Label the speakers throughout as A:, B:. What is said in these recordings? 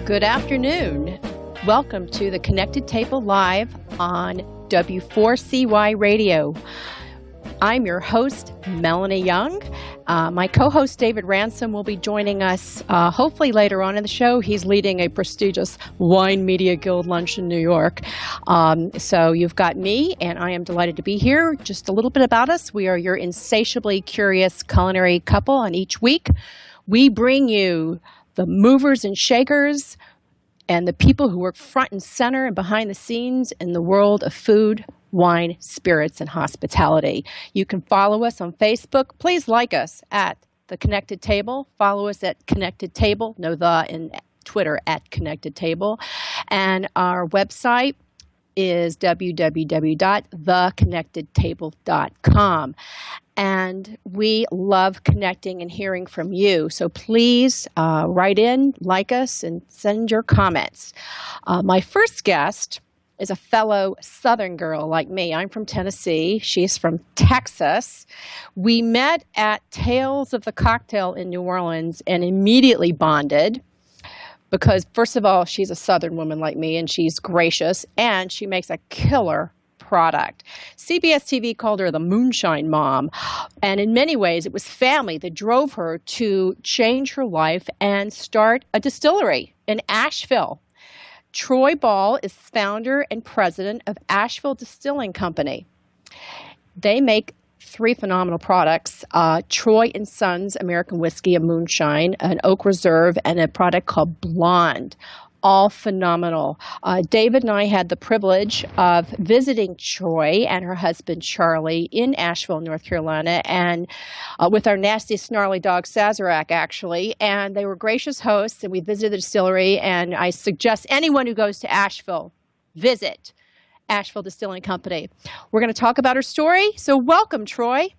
A: Good afternoon. Welcome to the Connected Table Live on W4CY Radio. I'm your host, Melanie Young. My co-host, David Ransom, will be joining us hopefully later on in the show. He's leading a prestigious Wine Media Guild lunch in New York. So you've got me, and I am delighted to be here. Just a little bit about us. We are your insatiably curious culinary couple, and each week we bring you the movers and shakers and the people who work front and center and behind the scenes in the world of food, wine, spirits, and hospitality. You can follow us on Facebook. Please like us at The Connected Table. Follow us at Connected Table, in Twitter at Connected Table. And our website is www.theconnectedtable.com. And we love connecting and hearing from you. So please write in, like us, and send your comments. My first guest is a fellow Southern girl like me. I'm from Tennessee. She's from Texas. We met at Tales of the Cocktail in New Orleans and immediately bonded because, first of all, she's a Southern woman like me, and she's gracious, and she makes a killer product. CBS TV called her the Moonshine Mom, and in many ways it was family that drove her to change her life and start a distillery in Asheville. Troy Ball is founder and president of Asheville Distilling Company. They make three phenomenal products, Troy & Sons American Whiskey, a moonshine, an Oak Reserve, and a product called Blonde. All phenomenal. David and I had the privilege of visiting Troy and her husband, Charlie, in Asheville, North Carolina, and with our nasty, snarly dog, Sazerac, actually. And they were gracious hosts, and we visited the distillery, and I suggest anyone who goes to Asheville, visit Asheville Distilling Company. We're going to talk about her story, so welcome, Troy.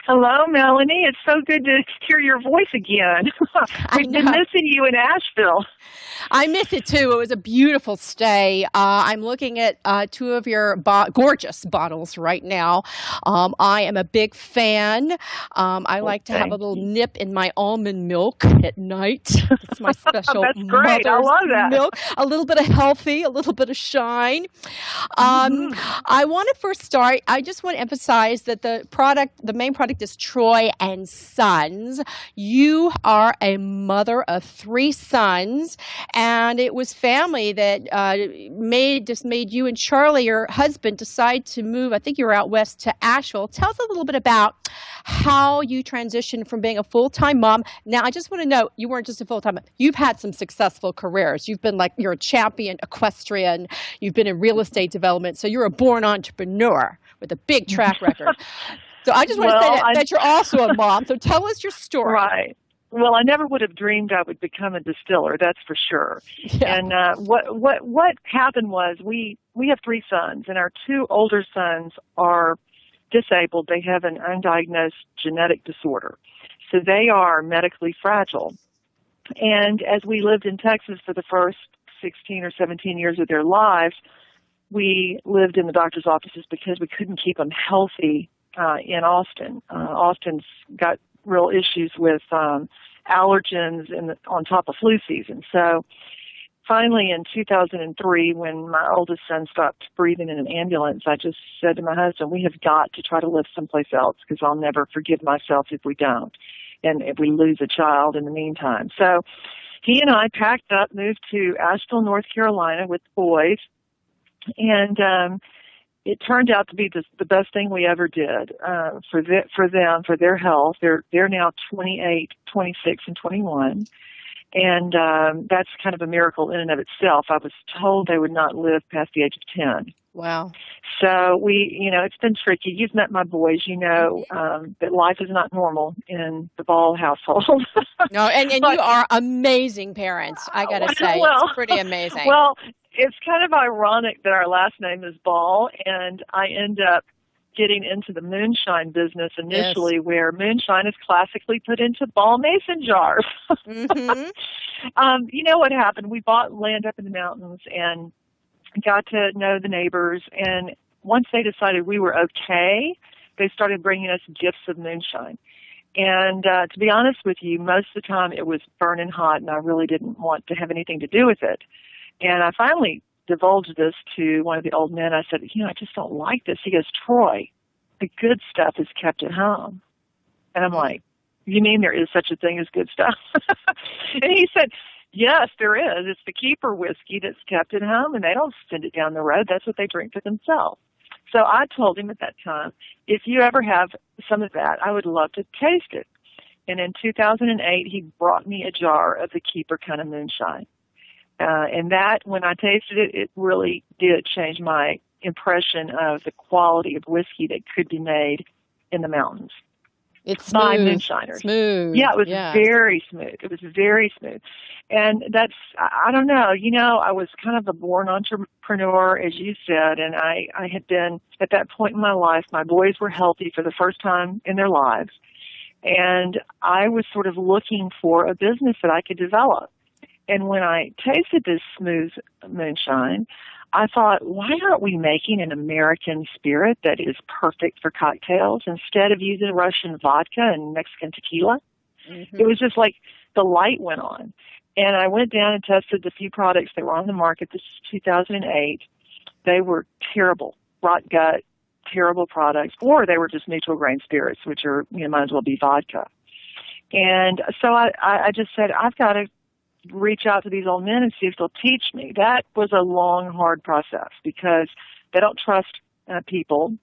B: Hello, Melanie. It's so good to hear your voice again. We've been missing you in Asheville.
A: I miss it, too. It was a beautiful stay. I'm looking at two of your gorgeous bottles right now. I am a big fan. I like to have a little nip in my almond milk at night. It's my special
B: That's great. I love that.
A: Milk. A little bit of healthy, a little bit of shine. I want to first start. I just want to emphasize that the main product is Troy & Sons. You are a mother of three sons, and it was family that made you and Charlie, your husband, decide to move. I think you were out west to Asheville. Tell us a little bit about how you transitioned from being a full-time mom. Now, I just want to know, you weren't just a full-time mom. You've had some successful careers. You've been you're a champion equestrian. You've been in real estate development. So you're a born entrepreneur with a big track record. So I just want to say that you're also a mom. So tell us your story.
B: Right. Well, I never would have dreamed I would become a distiller. That's for sure. Yeah. And what happened was we have three sons, and our two older sons are disabled. They have an undiagnosed genetic disorder, so they are medically fragile. And as we lived in Texas for the first 16 or 17 years of their lives, we lived in the doctor's offices because we couldn't keep them healthy in Austin. Austin's got real issues with allergens on top of flu season. So finally in 2003, when my oldest son stopped breathing in an ambulance, I just said to my husband, we have got to try to live someplace else because I'll never forgive myself if we don't and if we lose a child in the meantime. So he and I packed up, moved to Asheville, North Carolina with the boys, and it turned out to be the best thing we ever did for them, for their health. They're now 28, 26, and 21, and that's kind of a miracle in and of itself. I was told they would not live past the age of 10.
A: Wow.
B: So it's been tricky. You've met my boys. You know that life is not normal in the Ball household.
A: No, and you are amazing parents, I got to say. It's pretty amazing.
B: Well, it's kind of ironic that our last name is Ball, and I end up getting into the moonshine business initially, where moonshine is classically put into Ball mason jars. Mm-hmm. You know what happened? We bought land up in the mountains and got to know the neighbors, and once they decided we were okay, they started bringing us gifts of moonshine. And to be honest with you, most of the time it was burning hot, and I really didn't want to have anything to do with it. And I finally divulged this to one of the old men. I said, I just don't like this. He goes, Troy, the good stuff is kept at home. And I'm like, you mean there is such a thing as good stuff? And he said, yes, there is. It's the keeper whiskey that's kept at home, and they don't send it down the road. That's what they drink for themselves. So I told him at that time, if you ever have some of that, I would love to taste it. And in 2008, he brought me a jar of the keeper kind of moonshine. And that, when I tasted it, it really did change my impression of the quality of whiskey that could be made in the mountains.
A: It's
B: by
A: smooth.
B: moonshiners.
A: Smooth.
B: Yeah, it was very smooth. It was very smooth. And that's, I don't know, I was kind of a born entrepreneur, as you said, and I had been, at that point in my life, my boys were healthy for the first time in their lives. And I was sort of looking for a business that I could develop. And when I tasted this smooth moonshine, I thought, why aren't we making an American spirit that is perfect for cocktails instead of using Russian vodka and Mexican tequila? Mm-hmm. It was just like the light went on. And I went down and tested the few products that were on the market. This is 2008. They were terrible, rot gut, terrible products, or they were just neutral grain spirits, which are, might as well be vodka. And so I just said, I've got to reach out to these old men and see if they'll teach me. That was a long, hard process because they don't trust people,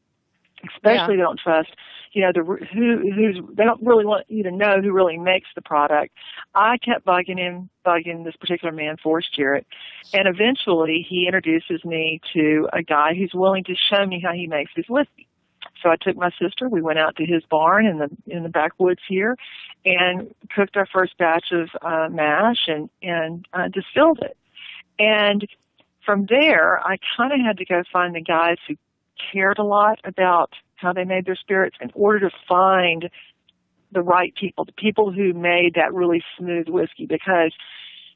B: especially they don't trust, they don't really want you to know who really makes the product. I kept bugging this particular man, Forrest Jarrett, and eventually he introduces me to a guy who's willing to show me how he makes his whiskey. So I took my sister, we went out to his barn in the backwoods here and cooked our first batch of mash and distilled it. And from there, I kind of had to go find the guys who cared a lot about how they made their spirits in order to find the right people, the people who made that really smooth whiskey, because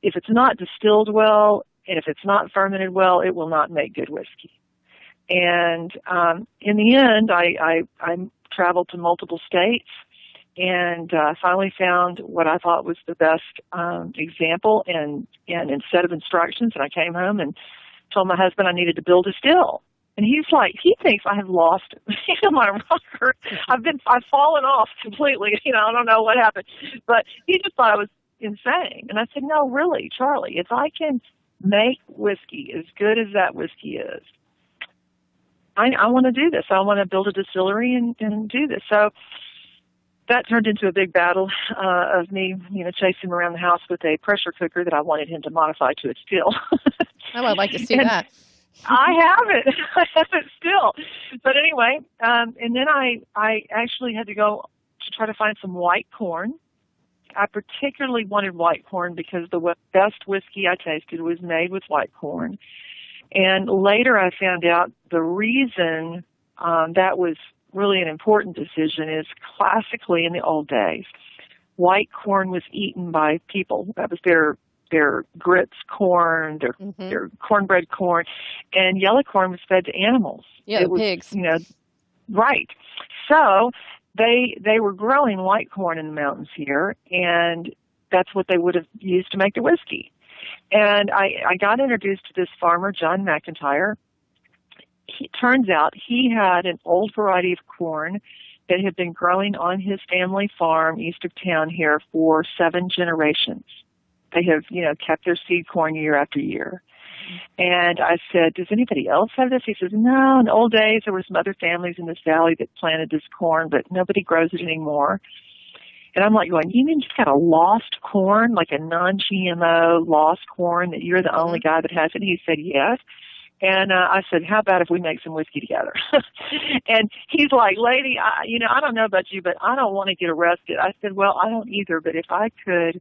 B: if it's not distilled well and if it's not fermented well, it will not make good whiskey. And in the end, I traveled to multiple states and finally found what I thought was the best example and set of instructions. And I came home and told my husband I needed to build a still. And he's like, he thinks I have lost my rocker. I've fallen off completely. I don't know what happened, but he just thought I was insane. And I said, no, really, Charlie, if I can make whiskey as good as that whiskey is, I want to do this. I want to build a distillery and do this. So that turned into a big battle of me, chasing him around the house with a pressure cooker that I wanted him to modify to a still.
A: Oh, I'd like to see that.
B: I have it. I have it still. But anyway, and then I actually had to go to try to find some white corn. I particularly wanted white corn because the best whiskey I tasted was made with white corn. And later I found out the reason that was really an important decision is classically in the old days, white corn was eaten by people. That was their grits corn, their cornbread corn, and yellow corn was fed to animals.
A: Yeah, it was, pigs.
B: Right. So they were growing white corn in the mountains here, and that's what they would have used to make the whiskey. And I got introduced to this farmer, John McIntyre. It turns out he had an old variety of corn that had been growing on his family farm east of town here for 7 generations. They have, kept their seed corn year after year. And I said, does anybody else have this? He says, no, in the old days there were some other families in this valley that planted this corn, but nobody grows it anymore. And I'm like going, you mean you've got a lost corn, like a non-GMO lost corn that you're the only guy that has it? And he said, yes. And I said, how about if we make some whiskey together? And he's like, lady, I don't know about you, but I don't want to get arrested. I said, well, I don't either, but if I could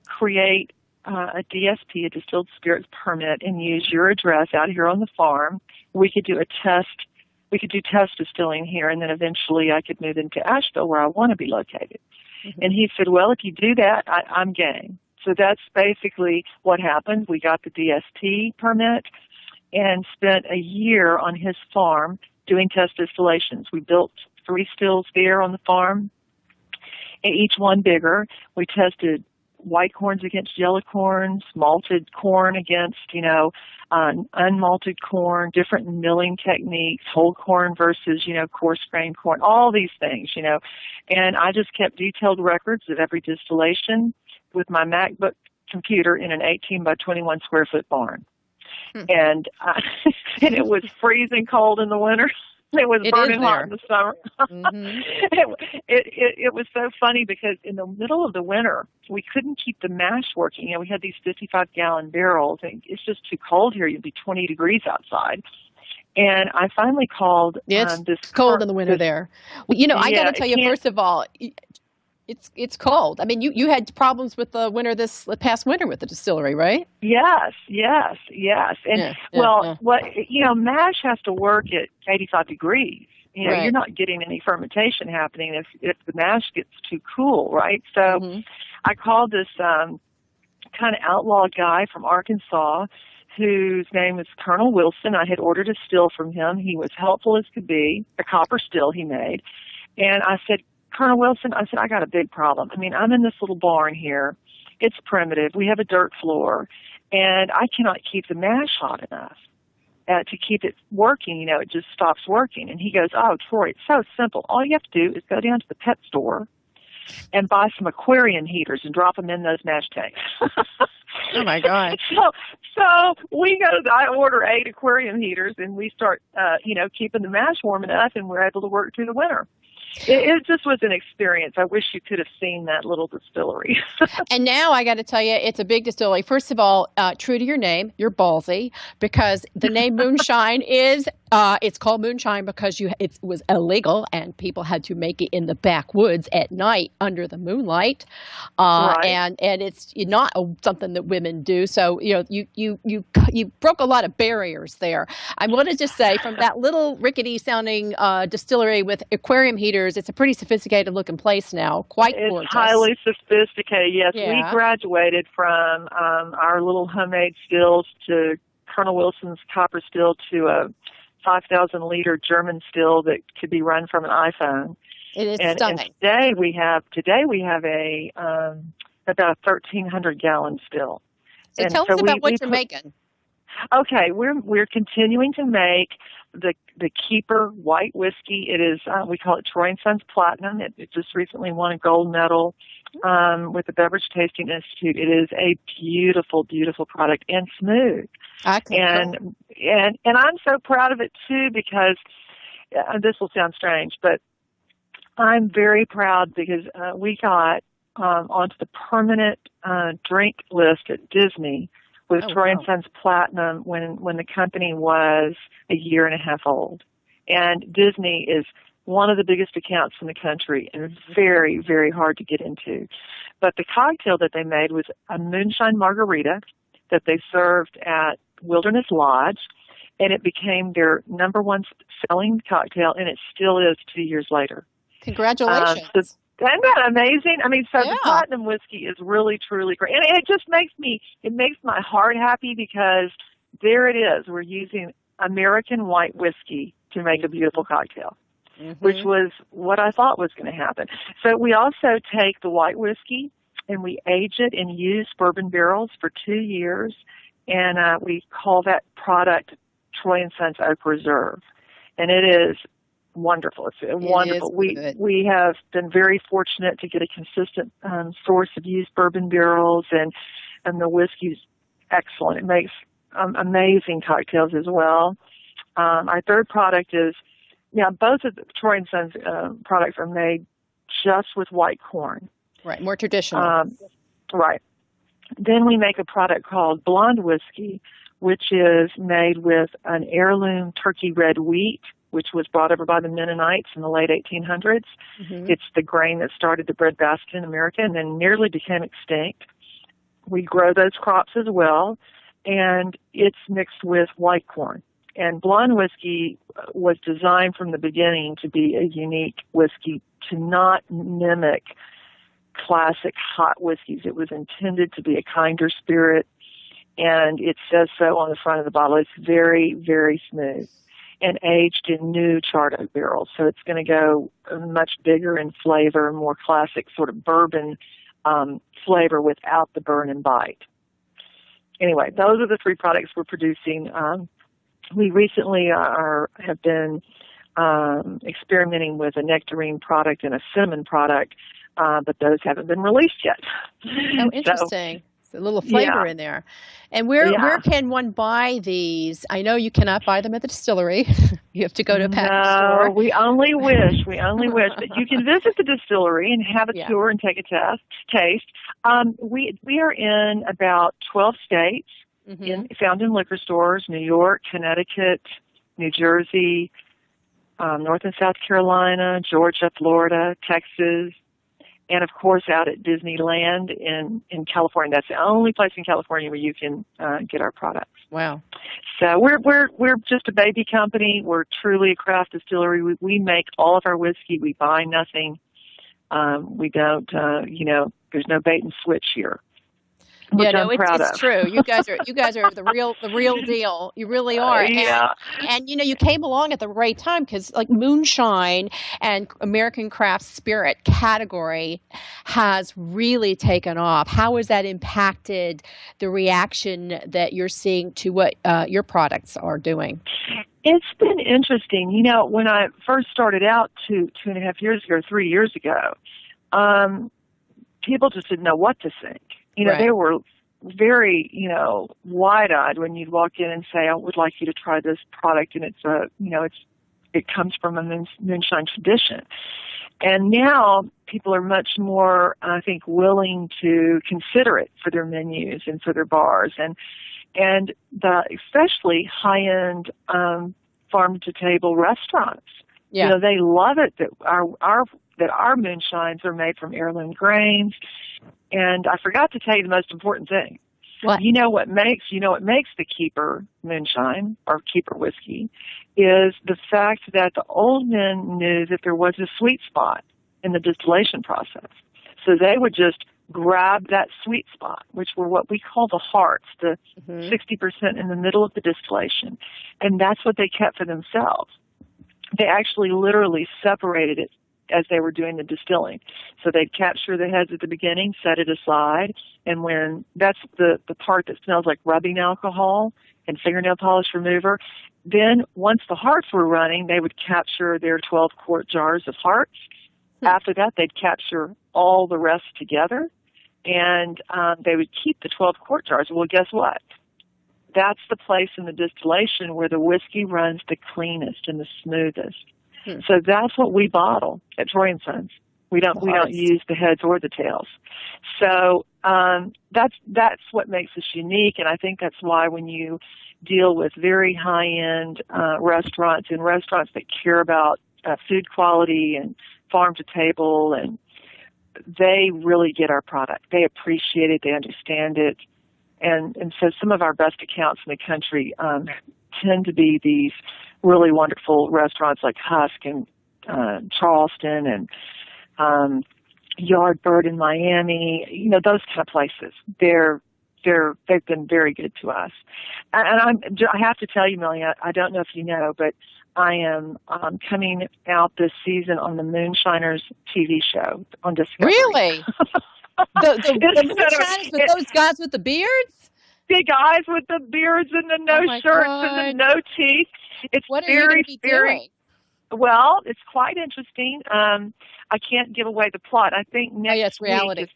B: create a DSP, a distilled spirits permit, and use your address out here on the farm, we could do a test. We could do test distilling here, and then eventually I could move into Asheville where I want to be located. Mm-hmm. And he said, well, if you do that, I'm game. So that's basically what happened. We got the DSP permit and spent a year on his farm doing test distillations. We built 3 stills there on the farm, each one bigger. We tested white corns against yellow corns, malted corn against, unmalted corn, different milling techniques, whole corn versus, coarse grain corn, all these things, And I just kept detailed records of every distillation with my MacBook computer in an 18 by 21 square foot barn. And and it was freezing cold in the winter. It was burning hot in the summer. Mm-hmm. It was so funny because in the middle of the winter, we couldn't keep the mash working. We had these 55-gallon barrels, and it's just too cold here. You'd be 20 degrees outside. And I finally called
A: it's cold in the winter there. Well, I got to tell you, first of all, it's cold. I mean, you had problems with the past winter with the distillery, right?
B: Yes. And mash has to work at 85 degrees.
A: Right.
B: You're not getting any fermentation happening if the mash gets too cool, right? So I called this kind of outlaw guy from Arkansas whose name is Colonel Wilson. I had ordered a still from him. He was helpful as could be, a copper still he made. And I said, Colonel Wilson, I got a big problem. I mean, I'm in this little barn here. It's primitive. We have a dirt floor, and I cannot keep the mash hot enough to keep it working. It just stops working. And he goes, oh, Troy, it's so simple. All you have to do is go down to the pet store and buy some aquarium heaters and drop them in those mash tanks.
A: Oh, my God.
B: So I order 8 aquarium heaters, and we start, keeping the mash warm enough, and we're able to work through the winter. It just was an experience. I wish you could have seen that little distillery.
A: And now I got to tell you, it's a big distillery. First of all, true to your name, you're ballsy, because the name Moonshine is it's called Moonshine because it was illegal and people had to make it in the backwoods at night under the moonlight,
B: right.
A: and it's not something that women do. So you broke a lot of barriers there. I wanted to say, from that little rickety sounding distillery with aquarium heaters, it's a pretty sophisticated looking place now. Quite gorgeous.
B: It's highly sophisticated, yes.
A: Yeah.
B: We graduated from our little homemade stills to Colonel Wilson's copper still to a 5,000-liter German still that could be run from an iPhone.
A: It is
B: stunning. And today we have a about a 1,300-gallon still.
A: So tell us about what you're making.
B: Okay, we're continuing to make the Keeper white whiskey. It is we call it Troy & Sons Platinum. It just recently won a gold medal with the Beverage Tasting Institute. It is a beautiful, beautiful product and smooth.
A: Okay.
B: And I'm so proud of it too because this will sound strange, but I'm very proud because we got onto the permanent drink list at Disney with Troy & Sons Platinum when the company was a year and a half old. And Disney is one of the biggest accounts in the country and very, very hard to get into. But the cocktail that they made was a moonshine margarita that they served at Wilderness Lodge, and it became their number one selling cocktail, and it still is 2 years later.
A: Congratulations.
B: Isn't that amazing? I mean, so the platinum whiskey is really, truly great. And it just makes my heart happy because there it is. We're using American white whiskey to make a beautiful cocktail, which was what I thought was going to happen. So we also take the white whiskey and we age it in used bourbon barrels for 2 years, and we call that product Troy & Sons Oak Reserve. And it is wonderful. It's wonderful. We have been very fortunate to get a consistent source of used bourbon barrels, and the whiskey's excellent. It makes amazing cocktails as well. Our third product is, both of the Troy & Sons products are made just with white corn.
A: Right, more traditional.
B: Right. Then we make a product called blonde whiskey, which is made with an heirloom turkey red wheat, which was brought over by the Mennonites in the late 1800s. It's the grain that started the breadbasket in America and then nearly became extinct. We grow those crops as well, and it's mixed with white corn. And blonde whiskey was designed from the beginning to be a unique whiskey, to not mimic classic hot whiskeys. It was intended to be a kinder spirit, and it says so on the front of the bottle. It's very, very smooth. and aged in new charred oak barrels. So it's going to go much bigger in flavor, more classic sort of bourbon flavor without the burn and bite. Anyway, those are the three products we're producing. We recently have been experimenting with a nectarine product and a cinnamon product, but those haven't been released yet.
A: Oh, interesting. So, a little flavor in there. And where can one buy these? I know you cannot buy them at the distillery. You have to go to a package store.
B: No, we only wish. But you can visit the distillery and have a tour and take a taste. We are in about 12 states, found in liquor stores: New York, Connecticut, New Jersey, North and South Carolina, Georgia, Florida, Texas, and of course out at Disneyland in California. That's the only place in California where you can get our products.
A: Wow.
B: So we're just a baby company. We're truly a craft distillery. We make all of our whiskey. We buy nothing. We don't, there's no bait and switch here.
A: It's true. You guys are the real deal. You really are. And you came along at the right time, because like moonshine and American craft spirit category has really taken off. How has that impacted the reaction that you're seeing to what your products are doing?
B: It's been interesting. When I first started out 2.5 years ago, 3 years ago, people just didn't know what to think. They were very, wide-eyed when you'd walk in and say, "I would like you to try this product," and it comes from a moonshine tradition. And now people are much more, I think, willing to consider it for their menus and for their bars, and especially high-end farm-to-table restaurants.
A: Yeah.
B: They love it that our moonshines are made from heirloom grains. And I forgot to tell you the most important thing.
A: What?
B: What makes the keeper moonshine or keeper whiskey is the fact that the old men knew that there was a sweet spot in the distillation process. So they would just grab that sweet spot, which were what we call the hearts, the 60% in the middle of the distillation. And that's what they kept for themselves. They actually literally separated it as they were doing the distilling. So they'd capture the heads at the beginning, set it aside, and when that's the part that smells like rubbing alcohol and fingernail polish remover, then once the hearts were running, they would capture their 12-quart jars of hearts. After that, they'd capture all the rest together, and they would keep the 12-quart jars. Well, guess what? That's the place in the distillation where the whiskey runs the cleanest and the smoothest. So that's what we bottle at Troy & Sons. We don't use the heads or the tails. So that's what makes us unique, and I think that's why when you deal with very high-end restaurants and restaurants that care about food quality and farm to table, and they really get our product. They appreciate it. They understand it. And so some of our best accounts in the country tend to be these really wonderful restaurants like Husk and Charleston and Yardbird in Miami. Those kind of places. They've been very good to us. And I have to tell you, Melanie, I don't know if you know, but I am coming out this season on the Moonshiners TV show on Discovery.
A: Really? the Moonshiners with those guys with the beards?
B: The guys with the beards and the no shirts and the no teeth. It's
A: what are you going to be doing?
B: Well, it's quite interesting. I can't give away the plot. I think next week is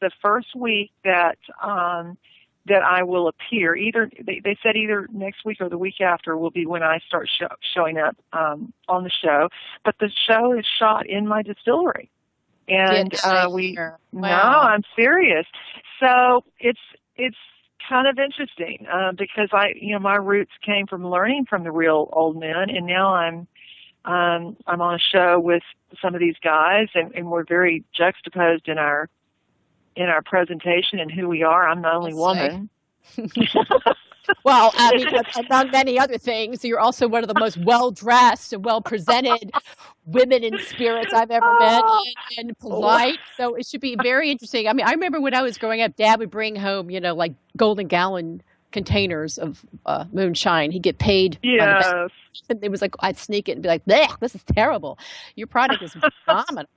B: the first week that I will appear. Either they said either next week or the week after will be when I start showing up on the show. But the show is shot in my distillery, and No, I'm serious. So it's kind of interesting because my roots came from learning from the real old men, and now I'm on a show with some of these guys, and we're very juxtaposed in our presentation and who we are. I'm the only woman.
A: Well, I mean, among many other things, you're also one of the most well-dressed and well-presented women in spirits I've ever met, and polite. So it should be very interesting. I mean, I remember when I was growing up, Dad would bring home, like Golden Gallon containers of moonshine. He'd get paid.
B: Yes.
A: It was like I'd sneak it and be like, "Blech, this is terrible. Your product is phenomenal,"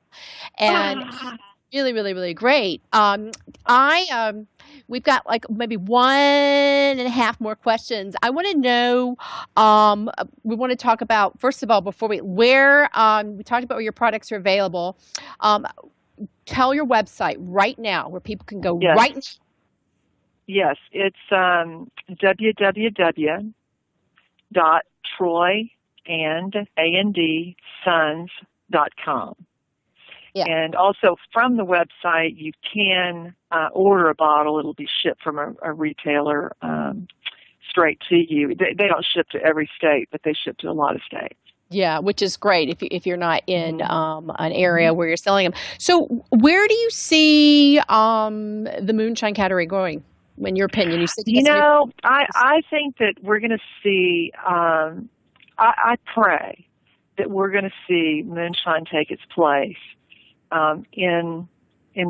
A: and really, really, really great. We've got like maybe 1.5 more questions. I want to know. We want to talk about, first of all, before we talked about where your products are available. Tell your website right now where people can go
B: Yes.
A: right now.
B: Yes, it's www.troyandsons.com.
A: Yeah.
B: And also from the website, you can order a bottle. It'll be shipped from a retailer straight to you. They don't ship to every state, but they ship to a lot of states.
A: Yeah, which is great if you're not in an area where you're selling them. So where do you see the moonshine category going, in your opinion?
B: I think that we're going to see, I pray that we're going to see moonshine take its place in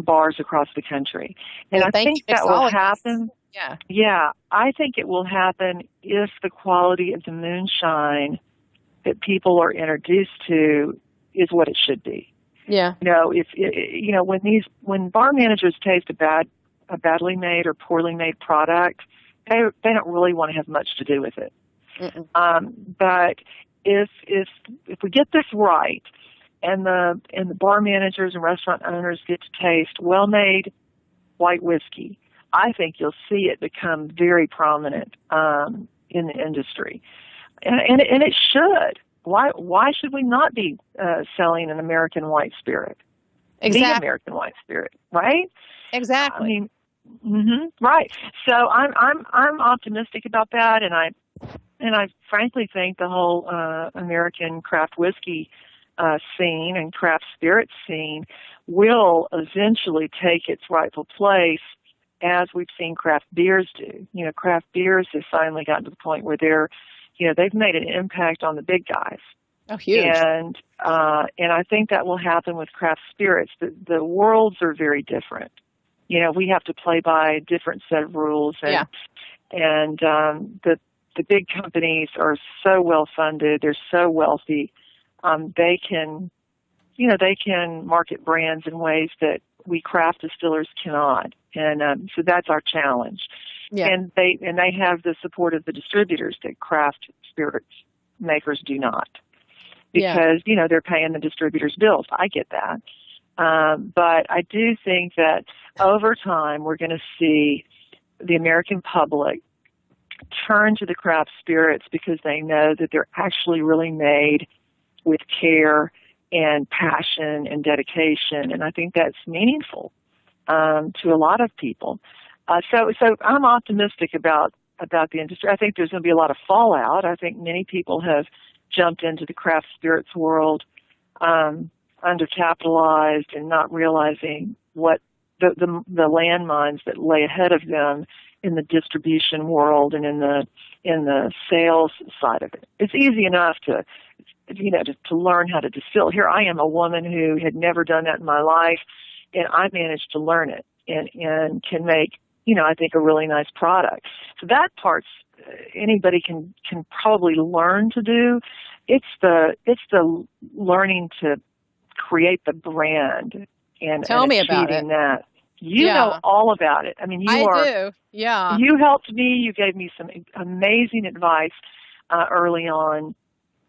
B: bars across the country. And I think that will happen. Yeah, I think it will happen if the quality of the moonshine that people are introduced to is what it should be.
A: Yeah.
B: When bar managers taste a badly made or poorly made product, they don't really want to have much to do with it. But if we get this right, and the bar managers and restaurant owners get to taste well-made white whiskey, I think you'll see it become very prominent in the industry, and it should. Why should we not be selling an American white spirit?
A: Exactly.
B: The American white spirit, right?
A: Exactly.
B: I mean, right. So I'm optimistic about that, and I frankly think the whole American craft whiskey scene and craft spirit scene will eventually take its rightful place, as we've seen craft beers do. Craft beers have finally gotten to the point where they've made an impact on the big guys.
A: Oh, huge.
B: And I think that will happen with craft spirits. The worlds are very different. We have to play by a different set of rules, and the big companies are so well funded. They're so wealthy. They can market brands in ways that we craft distillers cannot, and so that's our challenge. Yeah. And they have the support of the distributors that craft spirits makers do not, because they're paying the distributors' bills. I get that, but I do think that over time we're going to see the American public turn to the craft spirits because they know that they're actually really made with care and passion and dedication, and I think that's meaningful to a lot of people. So I'm optimistic about the industry. I think there's going to be a lot of fallout. I think many people have jumped into the craft spirits world undercapitalized and not realizing what the landmines that lay ahead of them in the distribution world and in the sales side of it. It's easy enough to learn how to distill. Here I am, a woman who had never done that in my life, and I managed to learn it and can make, I think, a really nice product. So that part's anybody can probably learn to do. It's the learning to create the brand and
A: tell me about it.
B: That. You know all about it. I mean,
A: I do. Yeah.
B: You helped me. You gave me some amazing advice early on,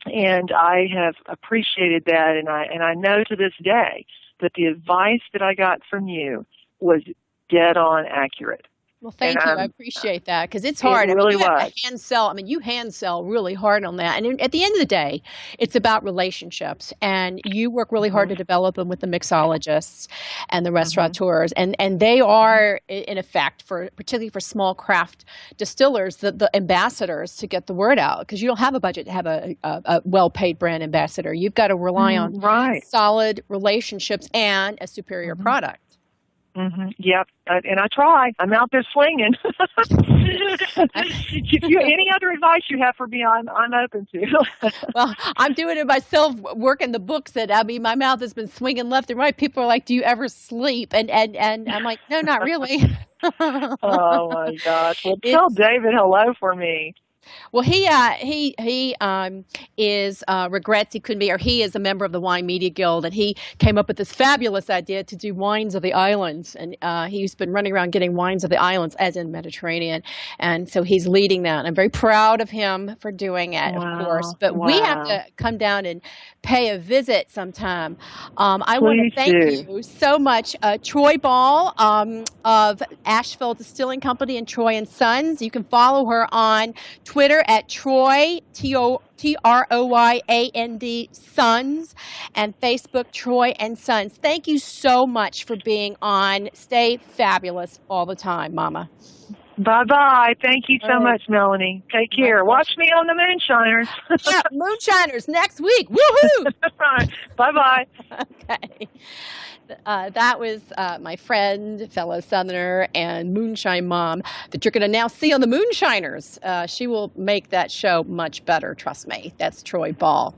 B: and I have appreciated that. And I know to this day that the advice that I got from you was dead on accurate.
A: Well, thank you. I appreciate that, because it's hard.
B: It really was.
A: Hand sell. You hand sell really hard on that. And at the end of the day, it's about relationships. And you work really hard to develop them with the mixologists and the restaurateurs. And they are, in effect, particularly for small craft distillers, the ambassadors to get the word out. Because you don't have a budget to have a well-paid brand ambassador. You've got to rely on solid relationships and a superior product.
B: Yep, and I try. I'm out there swinging. Any other advice you have for me, I'm open to.
A: Well, I'm doing it myself, working the books. And I mean, my mouth has been swinging left and right. People are like, "Do you ever sleep?" And I'm like, "No, not really."
B: Oh my gosh! Well, tell
A: It's
B: David hello for me.
A: Well, he is regrets he couldn't be, or he is a member of the Wine Media Guild, and he came up with this fabulous idea to do wines of the islands, and he's been running around getting wines of the islands, as in Mediterranean, and so he's leading that. And I'm very proud of him for doing it, of course.
B: Wow!
A: But we have
B: Wow!
A: to come down and pay a visit sometime. I want to
B: Please
A: thank
B: do.
A: you so much, Troy Ball of Asheville Distilling Company and Troy and Sons. You can follow her on Twitter at Troy, Troyand Sons, and Facebook Troy and Sons. Thank you so much for being on. Stay fabulous all the time, Mama.
B: Bye-bye. Thank you so
A: All right.
B: much, Melanie. Take care. Watch me on the Moonshiners.
A: Yeah, Moonshiners next week. Woohoo!
B: Bye-bye.
A: Okay. That was my friend, fellow Southerner, and Moonshine Mom that you're going to now see on the Moonshiners. She will make that show much better, trust me. That's Troy Ball.